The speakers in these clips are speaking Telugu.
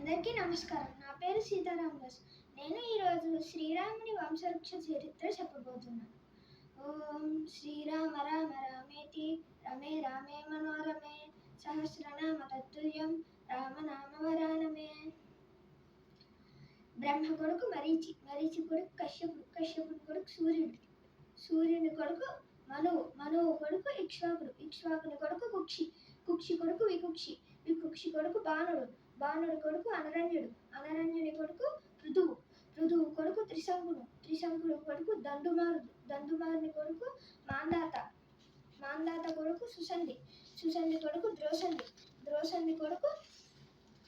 అందరికీ నమస్కారం. నా పేరు సీతారామదాస్. నేను ఈరోజు శ్రీరాముని వంశవృక్ష చరిత్ర చెప్పబోతున్నాను. ఓం శ్రీరామ రామ రామేతి రమే రామే మనోరమే సహస్రనామ తత్తుల్యం రామనామ వరానమే. బ్రహ్మ కొడుకు మరీచి, మరీచి కొడుకు కశ్యపుడు, కశ్యపుడు కొడుకు సూర్యుడు, సూర్యుని కొడుకు మనువు, మనువు కొడుకు ఇక్ష్వాకుడు, ఇక్ష్వాకుని కొడుకు కుక్షి, కుక్షి కొడుకు వికుక్షి, వికుక్షి కొడుకు బాణుడు, బాణుడి కొడుకు అనరణ్యుడు, అనరణ్యుని కొడుకు పృథువు, పృథువు కొడుకు త్రిశంకుడు, త్రిశంకుడు కొడుకు దండుమారుడు, దండుమారుని కొడుకు మాందాత, మాందాత కొడుకు సుసంధి, సుసంధి కొడుకు ద్రోసంధి, ద్రోసంధి కొడుకు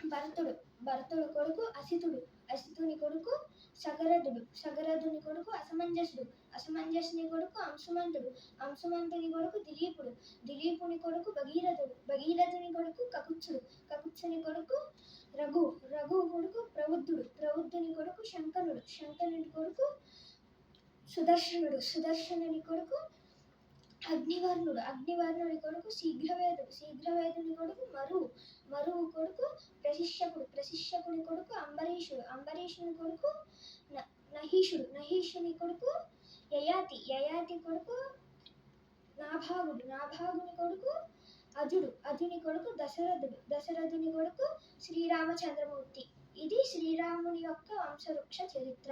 భరతుడు, భరతుడు కొడుకు అసితుడు, అసితుని కొడుకు సగరథుడు, సగరథుని కొడుకు అసమంజసుడు, అసమంజసుని కొడుకు అంశుమంతుడు, అంశుమంతుని కొడుకు దిలీపుడు, దిలీపుని కొడుకు భగీరథుడు, భగీరథుని కొడుకు కకుత్సుడు, కకుత్సుని కొడుకు రఘు, రఘు కొడుకు ప్రబుద్ధుడు, ప్రబుద్ధుని కొడుకు శంకనుడు, శంకనుని కొడుకు సుదర్శనుడు, సుదర్శనుని కొడుకు అగ్నివర్ణుడు, అగ్నివర్ణుడి కొడుకు శీఘ్రవేదుడు, శీఘ్రవేదుని కొడుకు మరువు, మరువు కొడుకు ప్రశిష్యకుడు, ప్రశిష్యకుని కొడుకు అంబరీషుడు, అంబరీషుని కొడుకు నహీషుడు, నహీషుని కొడుకు యయాతి, యయాతి కొడుకు నాభాగుడు, నాభాగుని కొడుకు అజుడు, అజుని కొడుకు దశరథుడు, దశరథుని కొడుకు శ్రీరామచంద్రమూర్తి. ఇది శ్రీరాముని యొక్క వంశవృక్ష చరిత్ర.